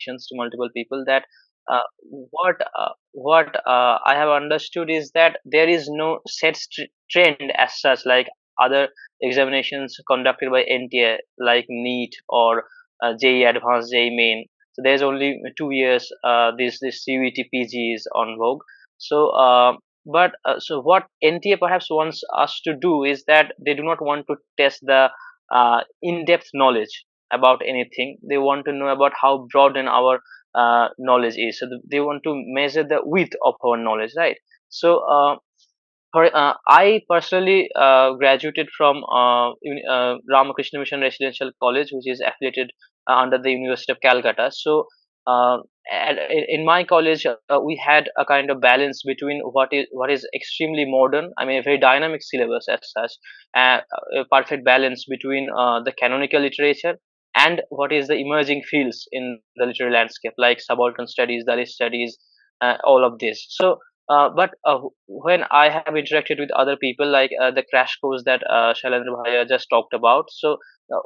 explanations to multiple people that what I have understood is that there is no set trend as such, like other examinations conducted by NTA like NEET or JEE Advanced, JEE Main. So there's only 2 years. This CUET PG is on vogue. So so what NTA perhaps wants us to do is that they do not want to test the in-depth knowledge about anything. They want to know about how broad and our knowledge is. So they want to measure the width of our knowledge, right? So I personally graduated from Ramakrishna Mission Residential College, which is affiliated under the University of Calcutta. So, uh, in my college, we had a kind of balance between what is extremely modern, I mean, a very dynamic syllabus as such, a perfect balance between the canonical literature and what is the emerging fields in the literary landscape, like subaltern studies, Dalit studies, all of this. So but when I have interacted with other people, like the crash course that Shailendra Bhaiya just talked about, so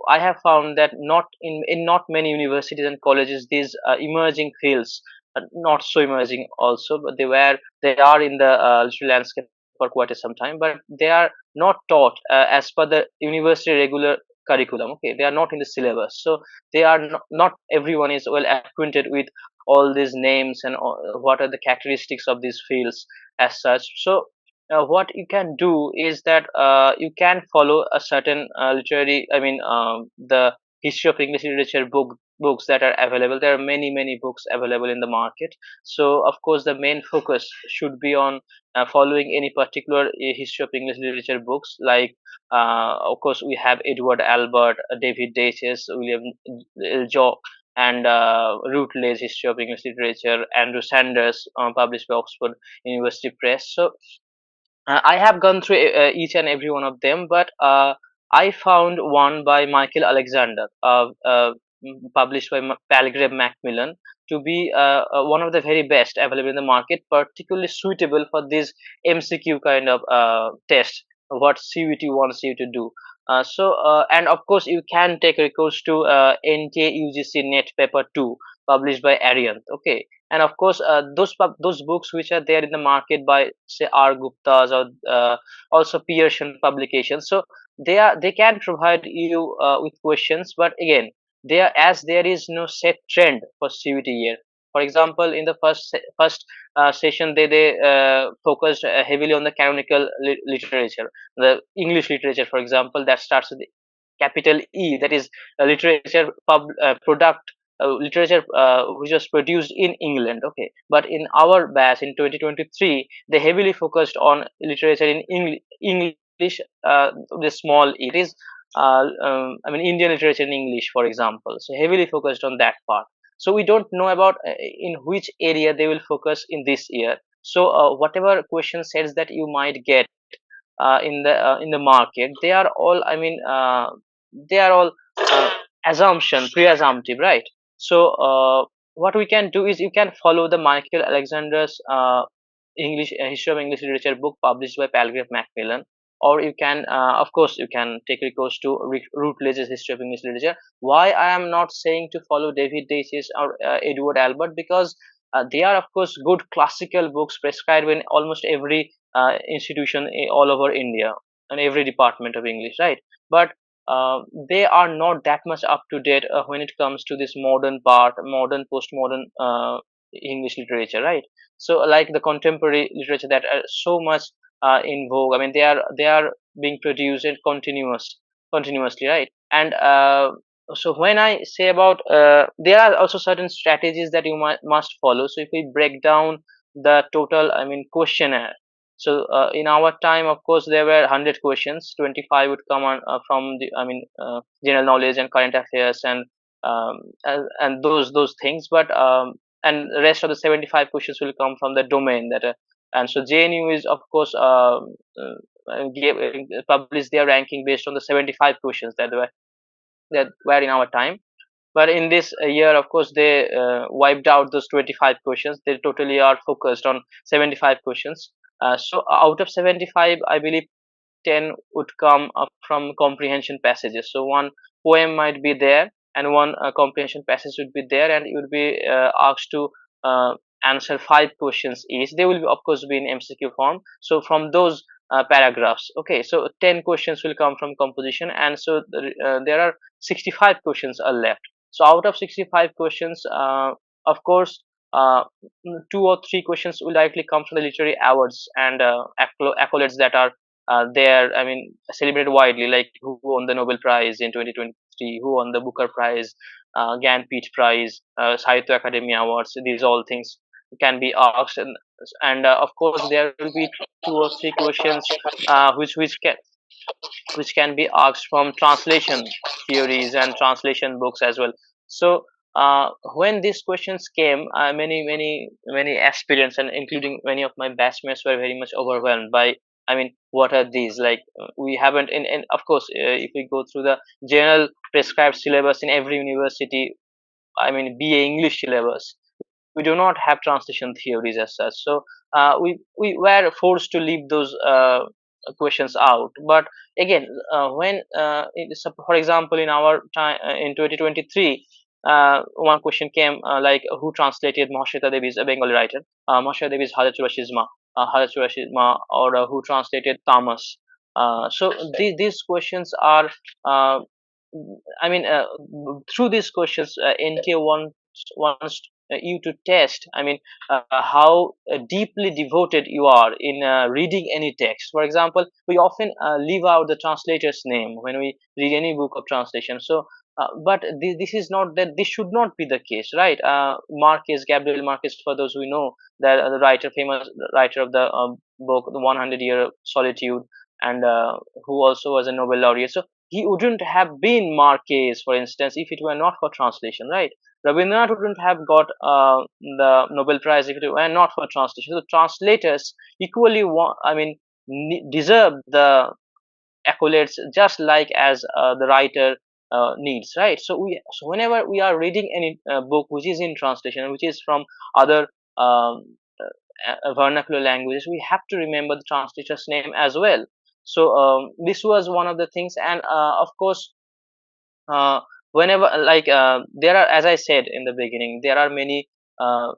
I have found that not in not many universities and colleges these emerging fields are not so emerging also, but they are in the literary landscape for quite some time, but they are not taught as per the university regular curriculum. Okay, they are not in the syllabus, so they are not everyone is well acquainted with all these names and what are the characteristics of these fields as such. So what you can do is that you can follow a certain literary, I mean, the history of English literature books that are available. There are many books available in the market. So of course the main focus should be on following any particular history of English literature books, like of course we have Edward Albert, David Daches, William Jock, and Routledge History of English Literature, Andrew Sanders, published by Oxford University Press. So I have gone through each and every one of them, but I found one by Michael Alexander, published by Palgrave Macmillan, to be one of the very best available in the market, particularly suitable for this MCQ kind of test, what CUT wants you to do. And of course, you can take recourse to NTA UGC Net Paper 2, published by Ariant. Okay, and of course those books which are there in the market by say R Gupta's or also Pearson publications, so they can provide you with questions, but again there is no set trend for CVT year. For example, in the first session they focused heavily on the canonical literature, the English literature, for example, that starts with capital E, that is literature product, literature which was produced in England. Okay, but in our batch in 2023, they heavily focused on literature in English, the small e. It is, I mean, Indian literature in English, for example. So heavily focused on that part. So we don't know about in which area they will focus in this year. So whatever question sets that you might get in the market, they are all, I mean, they are all assumption, pre-assumptive, right? So what we can do is you can follow the Michael Alexander's English History of English Literature book published by Palgrave Macmillan, or you can of course you can take recourse to Routledge's History of English Literature. Why I am not saying to follow David Daces or Edward Albert? Because they are of course good classical books prescribed in almost every institution all over India and every department of English, right? But they are not that much up to date when it comes to this modern part, modern, postmodern English literature, right? So, like the contemporary literature that are so much in vogue. I mean, they are being produced and continuously, right? And so when I say about there are also certain strategies that you must follow. So if we break down the total, I mean, questionnaire, so in our time, of course, there were 100 questions. 25 would come on from the, I mean, general knowledge and current affairs and those things. But and the rest of the 75 questions will come from the domain that. And so JNU is of course published their ranking based on the 75 questions that were in our time. But in this year, of course, they wiped out those 25 questions. They totally are focused on 75 questions. So out of 75, I believe 10 would come up from comprehension passages. So one poem might be there, and one comprehension passage would be there, and you would be asked to uh, answer 5 questions each. They will be, of course, be in MCQ form. So from those paragraphs, okay, so 10 questions will come from composition, and so there are 65 questions are left. So out of 65 questions, of course, uh, 2 or 3 questions will directly come from the literary awards and accolades that are there. I mean, celebrated widely, like who won the Nobel Prize in 2023, who won the Booker Prize, Gyanpith Prize, Sahitya Academy Awards. These all things can be asked, and of course there will be 2 or 3 questions which can be asked from translation theories and translation books as well. So when these questions came, many aspirants, and including many of my batchmates, were very much overwhelmed by, I mean, what are these? Like, we haven't, in of course, if we go through the general prescribed syllabus in every university, I mean, BA English syllabus, we do not have translation theories as such. So we were forced to leave those questions out. But again, when for example, in our time, in 2023, one question came, like, who translated Mahashweta Devi's, a Bengali writer, Mahashweta Devi's Hajachura or who translated Tamas. So these questions are, uh, I mean, through these questions, NTA wants you to test, I mean, how deeply devoted you are in reading any text. For example, we often leave out the translator's name when we read any book of translation. So but this is not that, this should not be the case, right? Gabriel Marquez, for those who know, that the famous writer of the book The 100-Year Solitude, and who also was a Nobel laureate. So he wouldn't have been Marquez, for instance, if it were not for translation, right? Rabindranath wouldn't have got the Nobel Prize if it were not for translation. So translators equally I mean, deserve the accolades just like as the writer needs, right? So whenever we are reading any book which is in translation, which is from other vernacular languages, we have to remember the translator's name as well. So this was one of the things, and of course, uh, whenever, like, there are, as I said in the beginning, there are many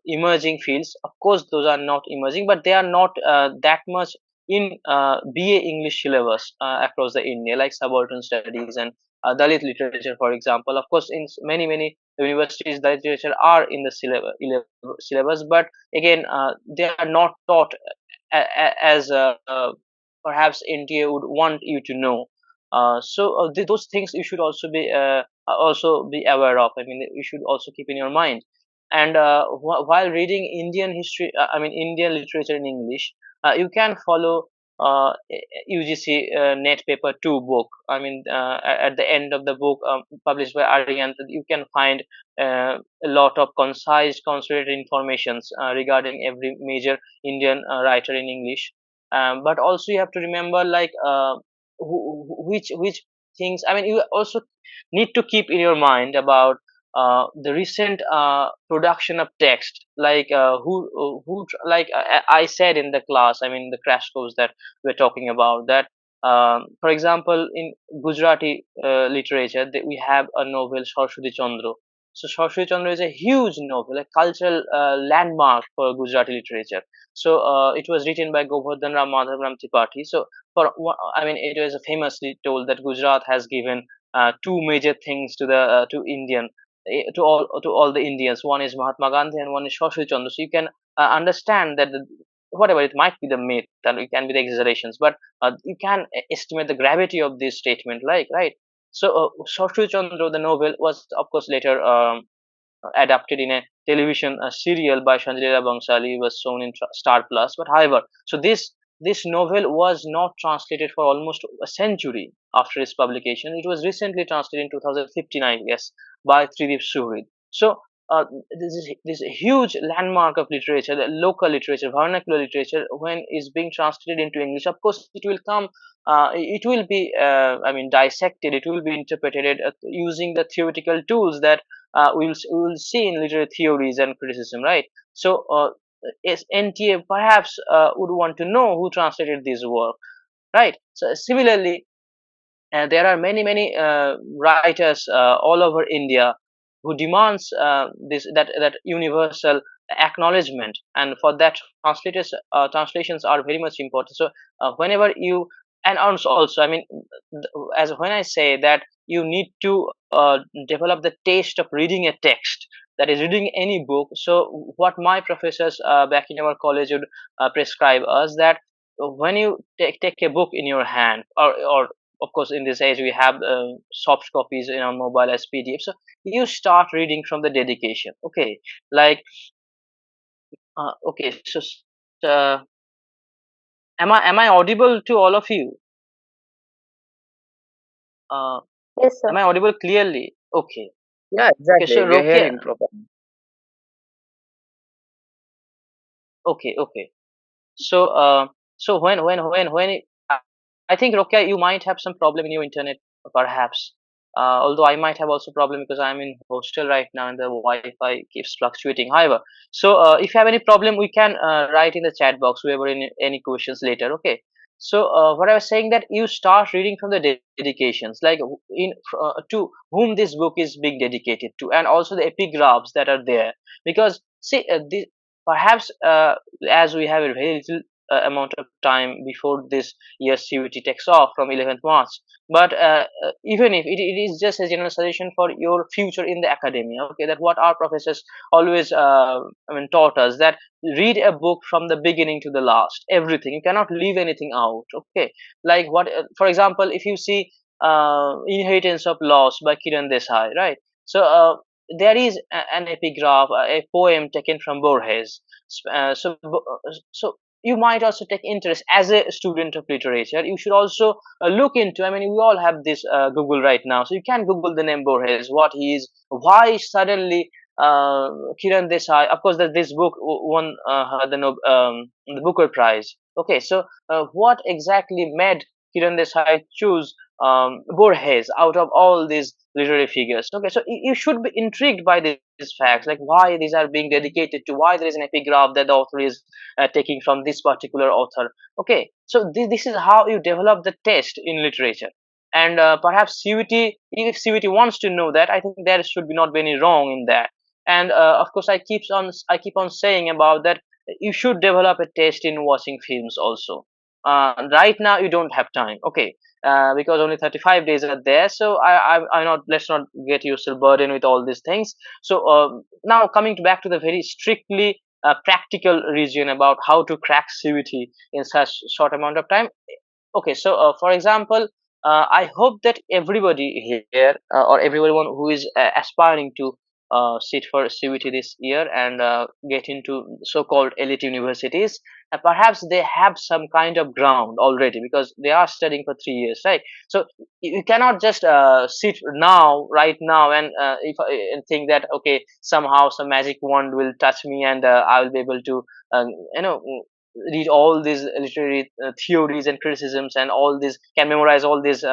emerging fields. Of course, those are not emerging, but they are not that much in BA English syllabus across the India, like subaltern studies and Dalit literature, for example. Of course, in many universities, Dalit literature are in the syllabus, but again, they are not taught as perhaps NTA would want you to know. Those things you should also be aware of. I mean, you should also keep in your mind. And while reading Indian history, I mean, Indian literature in English, you can follow UGC Net Paper 2 book. I mean, at the end of the book, published by Aryan, you can find a lot of concise, consolidated informations regarding every major Indian writer in English. But also you have to remember, like, which things, I mean, you also need to keep in your mind about the recent production of text, like like I said in the class, I mean, the crash course that we're talking about, that for example, in Gujarati literature, that we have a novel, Saraswati Chandra. So Saraswati Chandra is a huge novel, a cultural landmark for Gujarati literature. So it was written by Govardhan Ram Madhav Ram Tripathi. So I mean, it is famously told that Gujarat has given two major things to the to Indian to all the Indians. One is Mahatma Gandhi, and one is Saraswati Chandra. So you can understand that whatever it might be the myth, and it can be the exaggerations, but you can estimate the gravity of this statement, like, right? So Saraswati Chandra, the novel, was of course later adapted in a television serial by Shanjilila Bhansali, was shown in Star Plus. But however, so this novel was not translated for almost a century after its publication. It was recently translated in 2015, I guess, by Tridip Suhrid. So this huge landmark of literature, the local literature, vernacular literature, when is being translated into English, of course, it will come. It will be, I mean, dissected. It will be interpreted using the theoretical tools that we will see in literary theories and criticism, right? So is NTA perhaps would want to know who translated this work, right? So similarly, and there are many writers all over India who demands that universal acknowledgement, and for that translators translations are very much important. So whenever you, and also I mean, as when I say that you need to develop the taste of reading a text, that is reading any book. So what my professors back in our college would prescribe us, that when you take a book in your hand, or of course in this age we have soft copies in our mobile as PDF, so you start reading from the dedication. Okay, like okay, so uh, am I audible to all of you? uh, Yes, am sir. I audible clearly? Okay. Yeah, Okay, so exactly. We're Rokia, hearing properly. okay. So so when I think, Rokia, you might have some problem in your internet, perhaps. Although I might have also problem because I'm in hostel right now and the Wi-Fi keeps fluctuating. However, so if you have any problem, we can write in the chat box whoever any questions later. Okay. So what I was saying, that you start reading from the dedications, like to whom this book is being dedicated to, and also the epigraphs that are there. Because see, perhaps as we have a very little amount of time before this year's CUT takes off from 11th March. But even if it is just a general suggestion for your future in the academia, okay, that what our professors always I mean taught us, that read a book from the beginning to the last, everything. You cannot leave anything out. Okay, like what, for example, if you see Inheritance of Loss by Kiran Desai, right? So there is an epigraph, a poem taken from Borges. So you might also take interest as a student of literature. You should also look into, I mean, we all have this Google right now, so you can Google the name Borges, what he is, why suddenly Kiran Desai, of course, that this book won her the Booker Prize. Okay, so what exactly made Kiran Desai choose Borges out of all these literary figures? Okay, so you should be intrigued by these facts, like why these are being dedicated to, why there is an epigraph that the author is taking from this particular author. Okay, so this is how you develop the taste in literature. And perhaps CUT, if CUT wants to know that, I think there should be not be any wrong in that. And of course, I keep on saying about that, you should develop a taste in watching films also. Right now you don't have time, okay, because only 35 days are there. So I not, let's not get yourself burdened with all these things. So now coming back to the very strictly practical region about how to crack CVT in such short amount of time. Okay, so for example, I hope that everybody here, or everyone who is aspiring to sit for CVT this year and get into so-called elite universities, perhaps they have some kind of ground already because they are studying for 3 years, right? So you cannot just sit now, right now, and and think that okay, somehow some magic wand will touch me and I will be able to, you know, read all these literary theories and criticisms, and all these, can memorize all these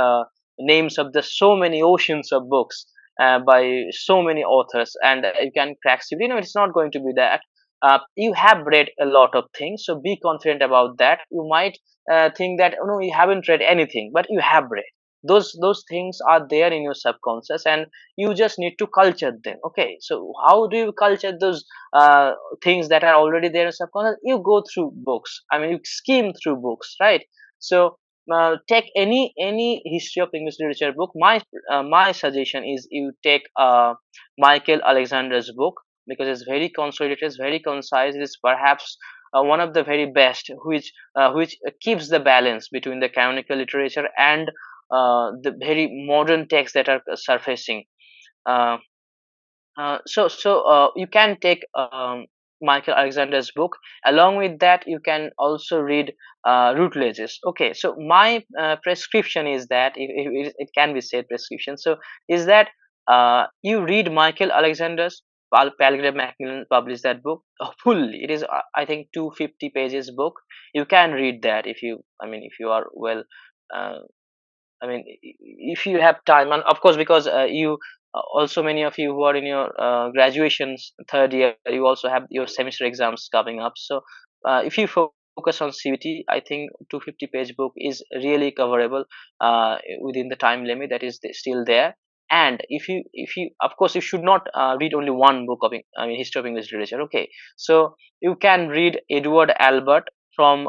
names of the so many oceans of books by so many authors, and you can crack CV. No, it's not going to be that. You have read a lot of things, so be confident about that. You might think that, oh, no, you haven't read anything, but you have read. Those things are there in your subconscious, and you just need to culture them. Okay, so how do you culture those things that are already there in subconscious? You go through books, I mean, you skim through books, right? So take any history of English literature book. My suggestion is you take Michael Alexander's book, because it's very consolidated, it's very concise, it is perhaps one of the very best, which keeps the balance between the canonical literature and the very modern texts that are surfacing. uh, so you can take Michael Alexander's book. Along with that, you can also read Routledge's. Okay, so my prescription is that, if it can be said prescription, so is that you read Michael Alexander's. Palgrave Macmillan published that book fully. It is, I think, 250 pages book. You can read that if you, I mean, if you are well. Uh, I mean, if you have time, and of course, because you also, many of you who are in your graduations third year, you also have your semester exams coming up. So if you focus on CVT, I think 250-page book is really coverable within the time limit that is still there. And if you of course you should not read only one book of history of English literature. Okay, so you can read Edward Albert from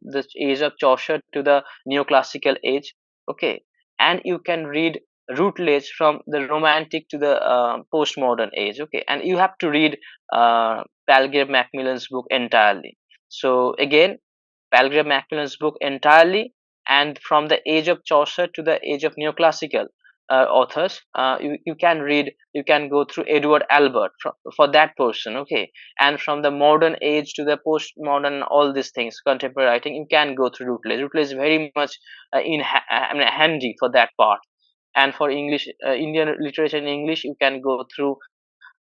the age of Chaucer to the neoclassical age. Okay, and you can read Routledge from the romantic to the postmodern age. Okay, and you have to read Palgrave Macmillan's book entirely. So again, Palgrave Macmillan's book entirely, and from the age of Chaucer to the age of neoclassical authors, you can read, you can go through Edward Albert for that person. Okay, and from the modern age to the postmodern, all these things, contemporary writing, you can go through Routledge. Routledge is very much handy for that part. And for English, Indian literature in English, you can go through,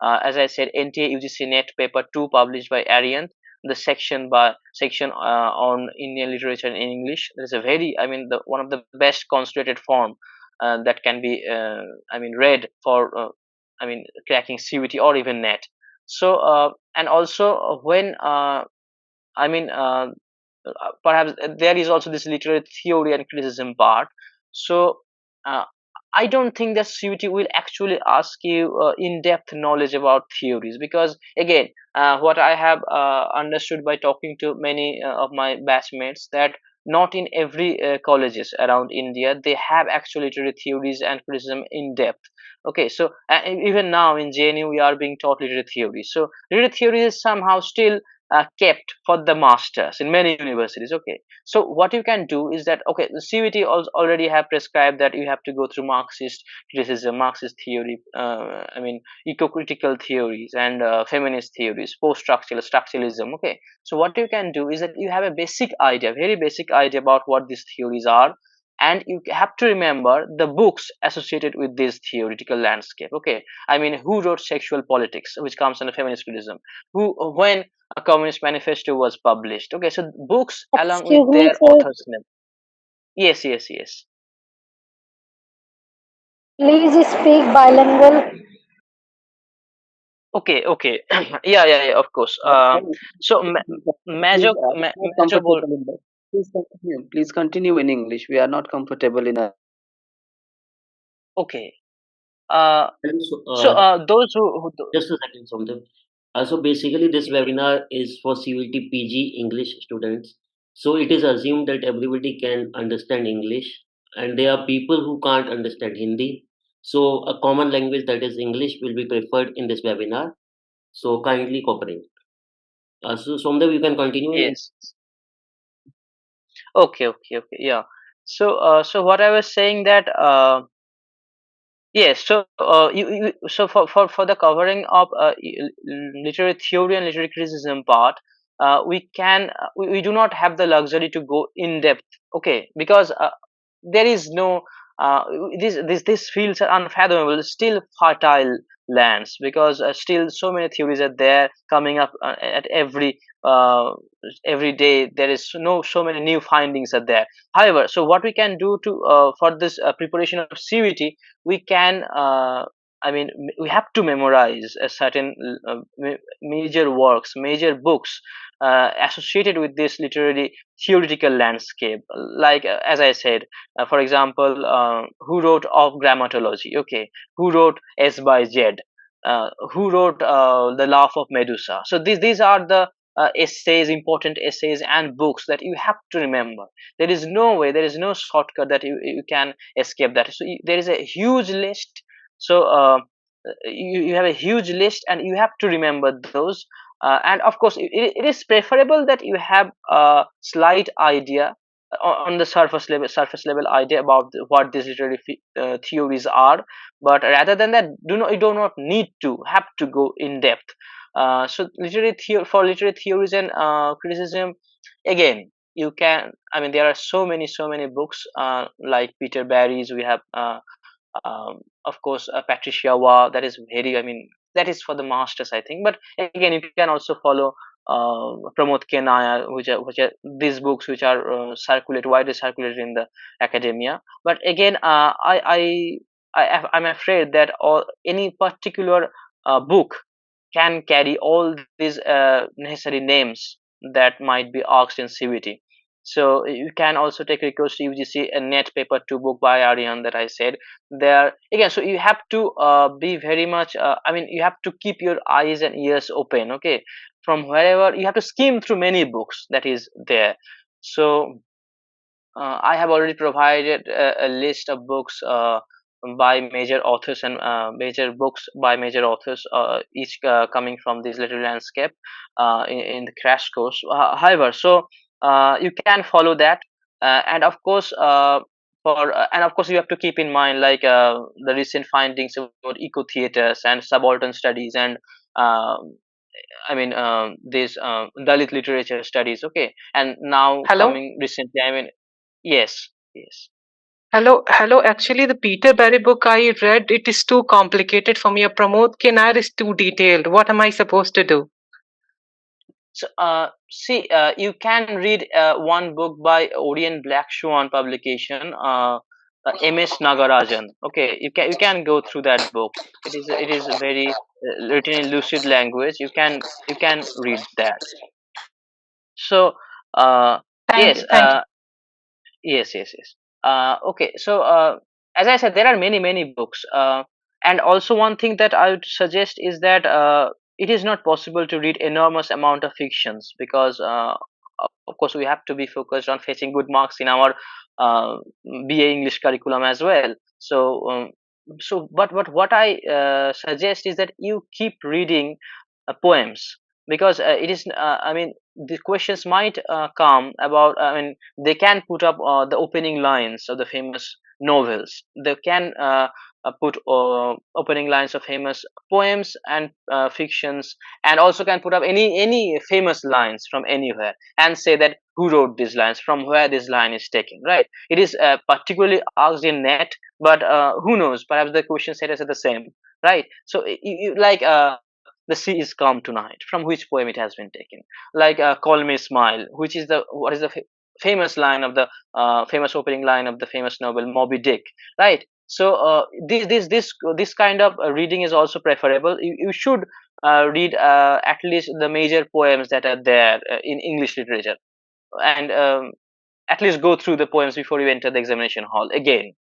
as I said, NTA UGC Net paper 2 published by Aryan, the section on Indian literature in English. There is a very, the one of the best concentrated form that can be read for cracking CVT or even Net. So and also when I mean perhaps there is also this literary theory and criticism part. So uh, I don't think that CUT will actually ask you in-depth knowledge about theories, because again, what I have understood by talking to many of my batchmates, that not in every colleges around India they have actual literary theories and criticism in depth. Okay, so even now in JNU we are being taught literary theory. So literary theory is somehow still kept for the masters in many universities. Okay, so what you can do is that, okay, the CVT already have prescribed that you have to go through Marxist criticism, Marxist theory, eco-critical theories, and feminist theories, post-structural structuralism. Okay, so what you can do is that you have a basic idea, very basic idea about what these theories are, and you have to remember the books associated with this theoretical landscape. Okay, who wrote Sexual Politics, which comes under feminist criticism, who, when a Communist Manifesto was published. Okay, so books along with Excuse me, their sir. author's name. Yes, yes, yes. Please speak bilingual. Okay, okay. Yeah, yeah, yeah, of course. Sorry, So please, major, not major bol. comfortable in that. Please continue. Please continue in English. We are not comfortable in a. Okay. Uh, And so, so those just a second, Somdeb. So basically, this webinar is for CUET PG English students. So it is assumed that everybody can understand English, and there are people who can't understand Hindi. So a common language, that is English, will be preferred in this webinar. So kindly cooperate. So Somdeb, you can continue in. yes. Okay, okay, okay. Yeah. So so what I was saying that yes, so so for the covering of literary theory and literary criticism part, we do not have the luxury to go in depth. Okay, because there is no uh, this fields are unfathomable, still fertile lands, because still so many theories are there coming up at uh, every day. There is so many new findings are there. However, so what we can do to for this preparation of CVT, we can we have to memorize a certain major works, major books associated with this literary theoretical landscape, like as I said, for example, who wrote Of Grammatology. Okay, who wrote S by Z, who wrote The Laugh of Medusa. So these are the essays, important essays and books that you have to remember. There is no way, there is no shortcut that you can escape that. So there is a huge list. So you have a huge list and you have to remember those. And of course it is preferable that you have a slight idea on the surface level idea about what these literary theories are. But rather than that, you do not need to have to go in depth. So for literary theories and criticism, again, you can, there are so many books like Peter Barry's. We have of course Patricia Waugh, that is very, that is for the masters, I think. But again, you can also follow Pramod Kenaya, which are these books which are widely circulated in the academia. But again, I'm afraid that any particular book can carry all these necessary names that might be asked in CVT. So you can also take recourse to UGC a net paper 2 book by Aryan that I said there again. So you have to be very much I mean, you have to keep your eyes and ears open, okay, from wherever. You have to skim through many books that is there. So I have already provided a list of books by major authors and major books by major authors, each coming from this literary landscape in the crash course. However, so you can follow that, and of course, and of course, you have to keep in mind like the recent findings about eco theaters and subaltern studies and. I mean, these Dalit literature studies, okay, and now Hello? coming recently, I mean, yes, yes. Hello. Actually, the Peter Barry book I read, it is too complicated for me. A Pramod Kinar is too detailed. What am I supposed to do? So, see, you can read one book by Orient Black Swan publication, MS Nagarajan. Okay, you can go through that book. It is very written in lucid language. You can read that. So, Thank yes, you. Thank you. yes, yes, yes. Okay, so as I said, there are many books, and also one thing that I would suggest is that it is not possible to read enormous amount of fictions because, of course, we have to be focused on fetching good marks in our uh, BA English curriculum as well. But what I suggest is that you keep reading poems because it is. I mean, the questions might come about. I mean, they can put up the opening lines of the famous novels. They can put opening lines of famous poems and fictions, and also can put up any famous lines from anywhere and say that who wrote these lines, from where this line is taken, right? It is particularly asked in net, but who knows, perhaps the question status is the same, right? So like the sea is calm tonight, from which poem it has been taken. Like call me smile, which is the what is the famous line of the famous opening line of the famous novel Moby Dick, right? So this kind of reading is also preferable. You should read at least the major poems that are there in English literature, and at least go through the poems before you enter the examination hall again.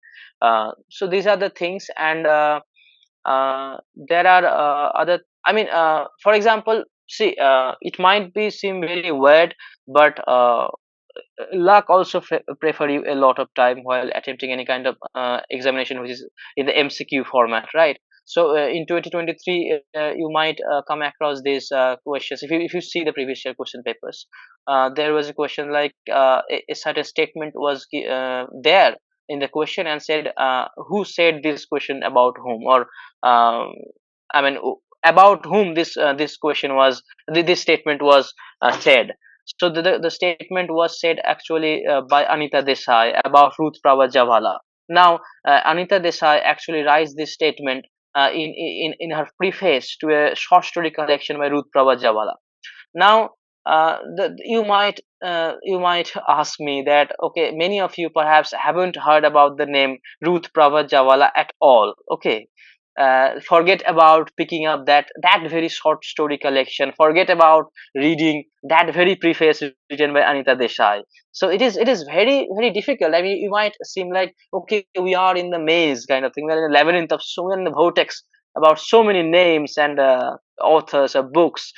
So these are the things, and there are other. I mean, for example, see, it might be seem very weird, but luck also prefer you a lot of time while attempting any kind of examination which is in the MCQ format, right? So in 2023 you might come across these questions. If you see the previous year question papers, there was a question like a certain statement was there in the question and said who said this question about whom, or I mean, about whom this question was, this statement was said. So the statement was said actually by Anita Desai about Ruth Pravat Javala. Now, Anita Desai actually writes this statement in her preface to a short story collection by Ruth Pravat Javala. Now, you might ask me that, okay, many of you perhaps haven't heard about the name Ruth Pravat Javala at all. Okay, forget about picking up that very short story collection. Forget about reading that very preface written by Anita Desai. So it is very difficult. I mean, you might seem like, okay, we are in the maze kind of thing. We're in the labyrinth of so many vortex about so many names and authors or books,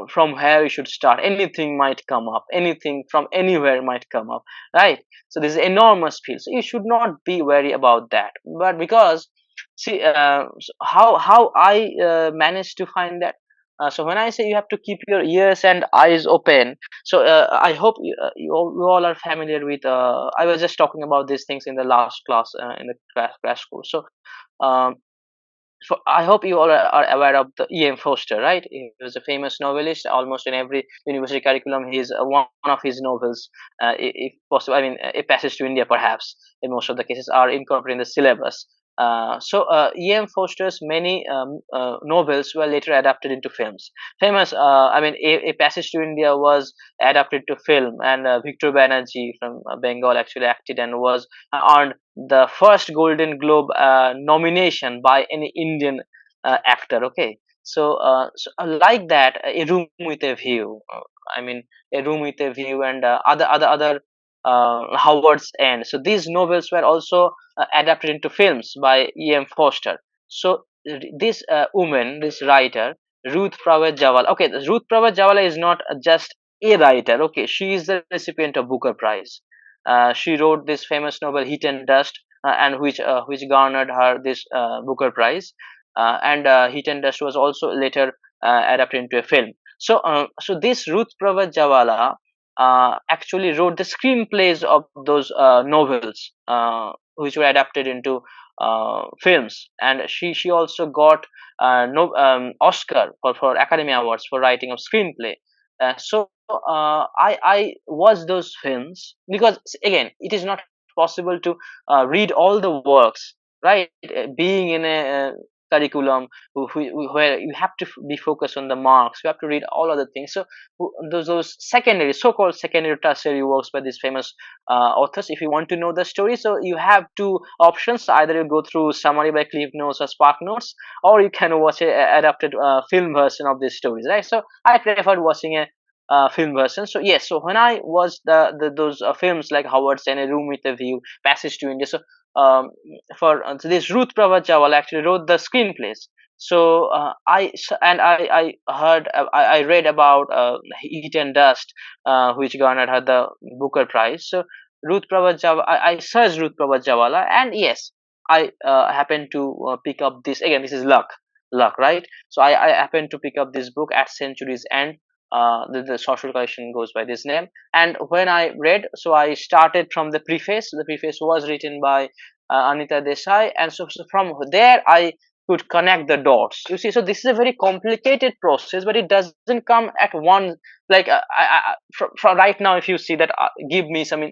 from where we should start. Anything might come up, anything from anywhere might come up, right? So this is enormous field, so you should not be worried about that. But because, see, how I managed to find that. So when I say you have to keep your ears and eyes open, so I hope you all are familiar with. I was just talking about these things in the last class in the crash course. Um, so I hope you all are aware of the E.M. Forster, right? He was a famous novelist. Almost in every university curriculum, he is one of his novels, if possible. I mean, A Passage to India, perhaps, in most of the cases, are incorporated in the syllabus. E.M. Forster's many novels were later adapted into films. Famous, I mean, A Passage to India was adapted to film, and Victor Banerjee from Bengal actually acted and was earned the first Golden Globe nomination by any Indian actor. Okay, Like that, A Room with a View. I mean, A Room with a View, and other Howard's End. So these novels were also adapted into films by E.M. Foster. So this woman, this writer, Ruth Prawet Jawala. Okay, Ruth Prawet Jawala is not just a writer. Okay, she is the recipient of Booker Prize. She wrote this famous novel Heat and Dust, and which garnered her this Booker Prize. And Heat and Dust was also later adapted into a film. So this Ruth Prawet Jawala actually wrote the screenplays of those novels, which were adapted into films, and she also got no Oscar for Academy Awards for writing of screenplay. I watched those films because again, it is not possible to read all the works, right? Being in a curriculum where you have to be focused on the marks, you have to read all other things. So those secondary, so-called secondary tertiary works by these famous authors, if you want to know the story, so you have two options: either you go through summary by Cliff Notes or Spark Notes, or you can watch a adapted film version of these stories, right? So I preferred watching a film version. So yes, so when I watched those films like Howard's and A Room with a View, Passage to India, so so this Ruth Prawat Jawala actually wrote the screenplays. So I heard, I read about Heat and Dust, which garnered her the Booker Prize. So Ruth Prawat Jawala, I searched Ruth Prawat Jawala, and yes, I happened to pick up this. Again, this is luck, right? So I happened to pick up this book at Century's End. The social collection goes by this name, and when I read, so I started from the preface. The preface was written by Anita Desai, and so from there I could connect the dots. You see, so this is a very complicated process, but it doesn't come at one. Like from right now, if you see that, give me some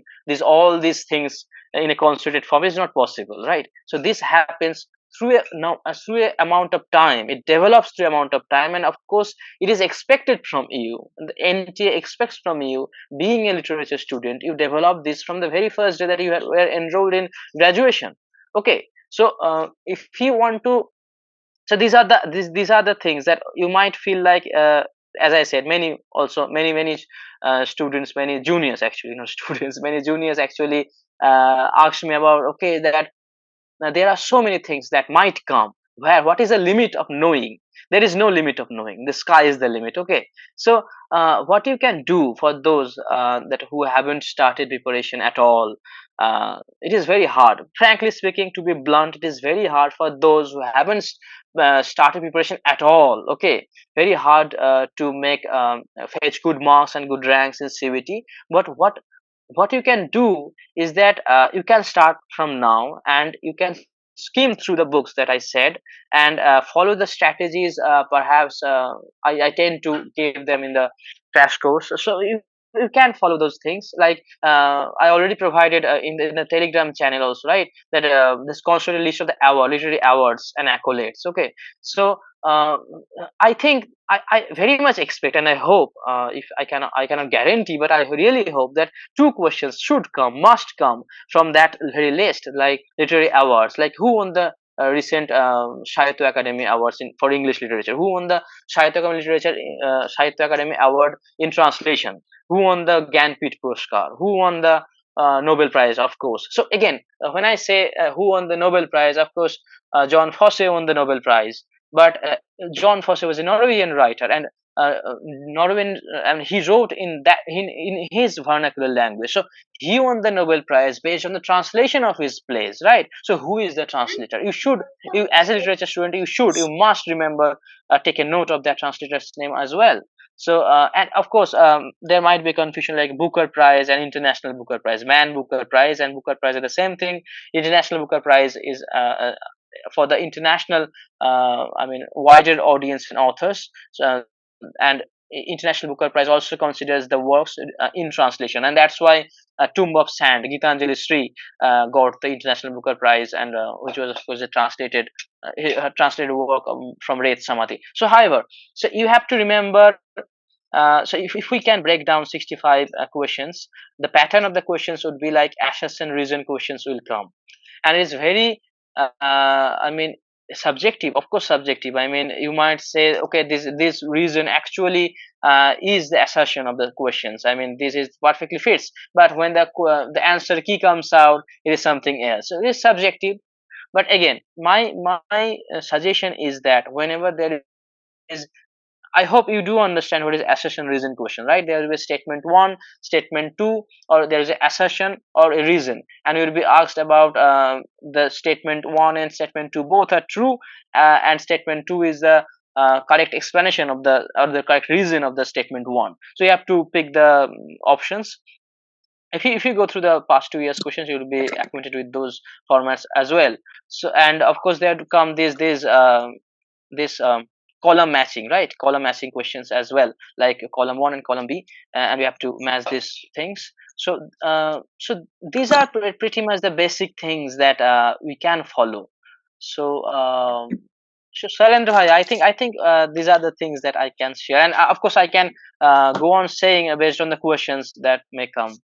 all these things in a concentrated form, is not possible, right? So this happens through a amount of time. It develops through amount of time, and of course it is expected from you. The NTA expects from you, being a literature student, you develop this from the very first day that you were enrolled in graduation. Okay, so if you want to, so these are the things that you might feel like, as I said, many students, many juniors, actually not students, many juniors actually asked me about, okay, that now there are so many things that might come. What is the limit of knowing? There is no limit of knowing. The sky is the limit. Okay, so what you can do for those that who haven't started preparation at all, it is very hard. Frankly speaking, to be blunt, it is very hard for those who haven't started preparation at all. Okay, very hard to make fetch good marks and good ranks in CVT. But what you can do is that you can start from now, and you can skim through the books that I said, and follow the strategies. Perhaps I tend to give them in the crash course, so you can follow those things. Like I already provided in the Telegram channel also, right? That this constant list of the literary awards and accolades. Okay, so I think I very much expect, and I hope, if I cannot guarantee, but I really hope that two questions should come, must come from that very list, like literary awards, like who won the recent Sahitya Academy Awards for English literature, who won the Sahitya Academy Award in translation, who won the Gyanpith Puruskar, who won the Nobel Prize, of course. So again, when I say who won the Nobel Prize, of course, John Fosse won the Nobel Prize, but John Fosse was a Norwegian writer, and Norwegian, and he wrote in his vernacular language. So he won the Nobel Prize based on the translation of his plays, right? So who is the translator? You as a literature student, you must remember, take a note of that translator's name as well. So and of course, there might be confusion, like Booker Prize and International Booker Prize. Man Booker Prize and Booker Prize are the same thing. International Booker Prize is for the international, wider audience and authors. So, and International Booker Prize also considers the works in translation, and that's why Tomb of Sand, Gitanjali Sri got the International Booker Prize, and which was of course a translated work from Wraith Samadhi. So however, so you have to remember, so if we can break down 65 questions, the pattern of the questions would be like assess and reason questions will come, and it's very Subjective, of course subjective. I mean, you might say, okay, this reason actually is the assertion of the questions. I mean, this is perfectly fits, but when the answer key comes out, it is something else. So it is subjective. But again, my suggestion is that whenever there is, I hope you do understand what is assertion reason question, right? There will be statement one, statement two, or there is an assertion or a reason, and you will be asked about the statement one and statement two both are true, and statement two is the correct explanation of the, or the correct reason of the statement one. So you have to pick the options. If you go through the past 2 years questions, you will be acquainted with those formats as well. So, and of course there to come this column matching, right? Column matching questions as well, like column 1 and column B, and we have to match these things. So these are pretty much the basic things that we can follow. So Shailendra bhai, I think these are the things that I can share, and of course I can go on saying based on the questions that may come.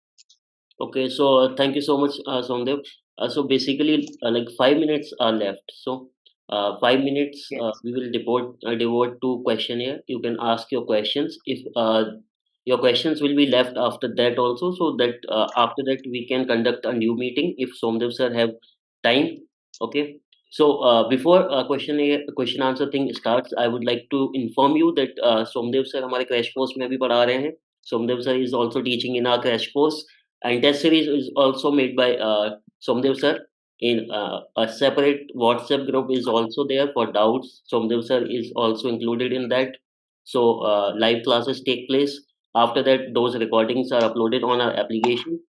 Okay, so thank you so much, Somdev. So basically, like 5 minutes are left. So 5 minutes Yes. we will devote to questionnaire. You can ask your questions. If your questions will be left after that also, so that after that we can conduct a new meeting if Somdev sir have time. Okay. So before question answer thing starts, I would like to inform you that Somdev sir हमारे crash course में भी पढ़ा रहे हैं. Somdev sir is also teaching in our crash course, and test series is also made by Somdev sir. In a separate WhatsApp group is also there for doubts. Somdev sir is also included in that. So live classes take place. After that, those recordings are uploaded on our application.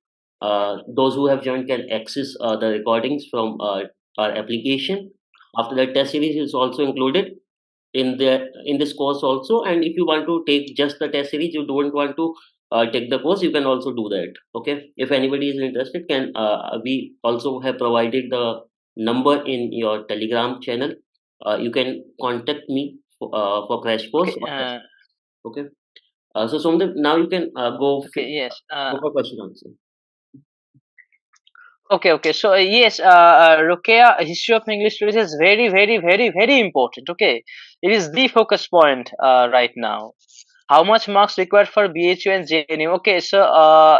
Those who have joined can access the recordings from our application. After that, test series is also included in this course also. And if you want to take just the test series, you don't want to take the course, you can also do that. Okay, if anybody is interested, can we also have provided the number in your Telegram channel. You can contact me for crash course. Okay. Okay. So Somdev, now you can Okay. Yes. go for question answer. Okay. So yes, Rukia, history of English literature is very, very, very, very important. Okay, it is the focus point right now. How much marks required for BHU and JNU? Okay, so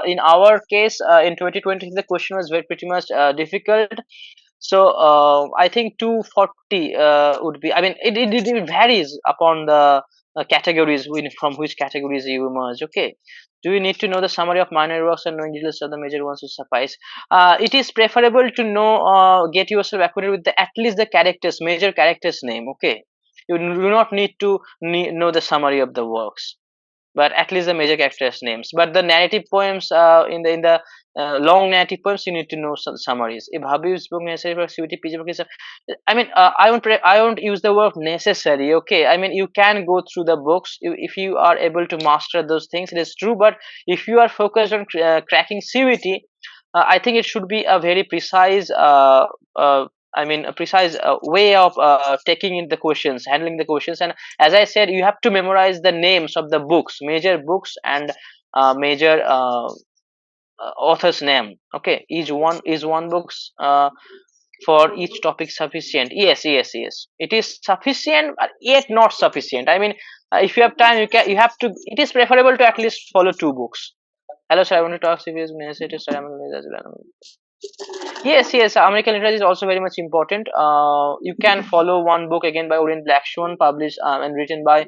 in our case, in 2020, the question was very pretty much difficult. So I think 240 would be. I mean, it varies upon the categories from which categories you emerge. Okay. Do you need to know the summary of minor works and knowing details of the major ones will suffice? It is preferable to know, get yourself acquainted with at least the characters, major characters' name. Okay. You do not need to know the summary of the works, but at least the major characters' names. But the narrative poems, in the long narrative poems, you need to know some summaries. If Habib's book necessary for CUET PG book is, I mean, I won't use the word necessary. Okay, I mean, you can go through the books if you are able to master those things. It is true, but if you are focused on cracking CUET, I think it should be a very precise I mean a precise way of taking in the questions, handling the questions. And as I said, you have to memorize the names of the books, major books, and major author's name. Okay, each one is one books for each topic sufficient? Yes, it is sufficient, but yet not sufficient. I mean, if you have time, you have to, it is preferable to at least follow two books. Hello sir, I want to talk if it's necessary, sir. I'm as well. Yes, American literature is also very much important. You can follow one book again by Orient Blackstone, published and written by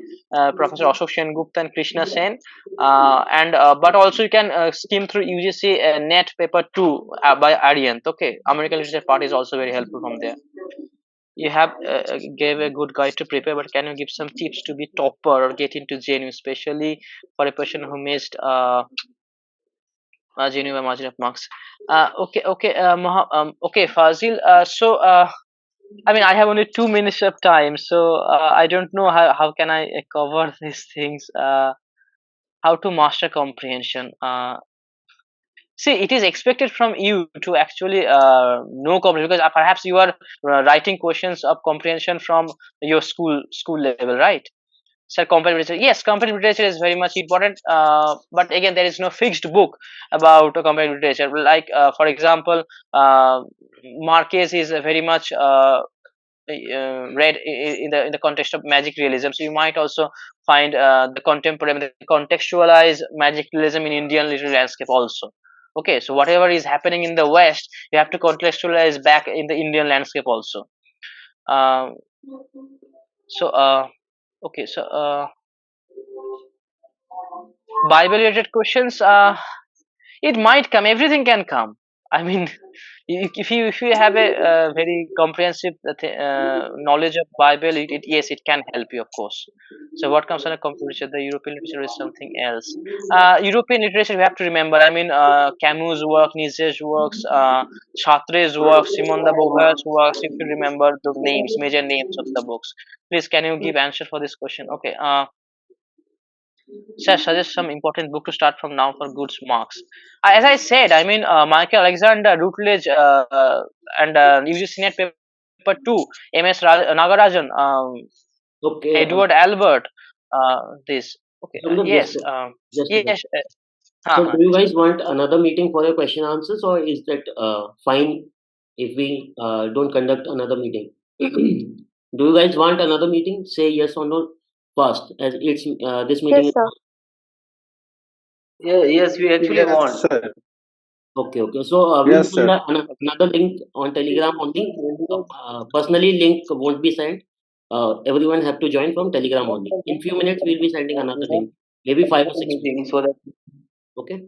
Professor Ashok Sengupta and Krishna Sen. And but also you can skim through UGC net paper 2 by Aryan. Okay, American literature part is also very helpful from there. You have gave a good guide to prepare, but can you give some tips to be topper or get into JNU, especially for a person who missed JNU by margin of marks? Okay, Fazil. So I mean, I have only 2 minutes of time, so I don't know how can I cover these things. How to master comprehension. See, it is expected from you to actually know comprehension, because perhaps you are writing questions of comprehension from your school level, right? So comparative literature, yes, comparative literature is very much important. But again, there is no fixed book about comparative literature. Like for example, Marquez is very much read in the context of magic realism. So you might also find the contemporary, the contextualize magic realism in Indian literary landscape also. Okay, so whatever is happening in the West, you have to contextualize back in the Indian landscape also. Um, so okay, so Bible related questions, it might come, everything can come. I mean, if you have a very comprehensive knowledge of Bible, yes, it can help you, of course. So what comes under comprehension? The European literature is something else. European literature, we have to remember. I mean, Camus' work, Nietzsche's works, Sartre's works, Simone de Beauvoir's works. You should remember the names, major names of the books. Please, can you give answer for this question? Okay. Sir, suggest some important book to start from now for good marks. As I said, I mean, Michael Alexander, Routledge, and UG Senate paper 2, MS Nagarajan, Okay. Edward Albert, this. Okay, Somdeb, yes, just a yes. So do you guys want another meeting for your question answers, or is that fine if we don't conduct another meeting? Do you guys want another meeting? Say yes or no fast, as it's this meeting. Yes, sir. Yeah, yes, we actually want. Sir. Okay, okay. So we will Yes, send sir. another link on Telegram only. Personally, link won't be sent. Everyone have to join from Telegram only. In few minutes, we'll be sending another link. Maybe 5 or 6 minutes. So that Okay.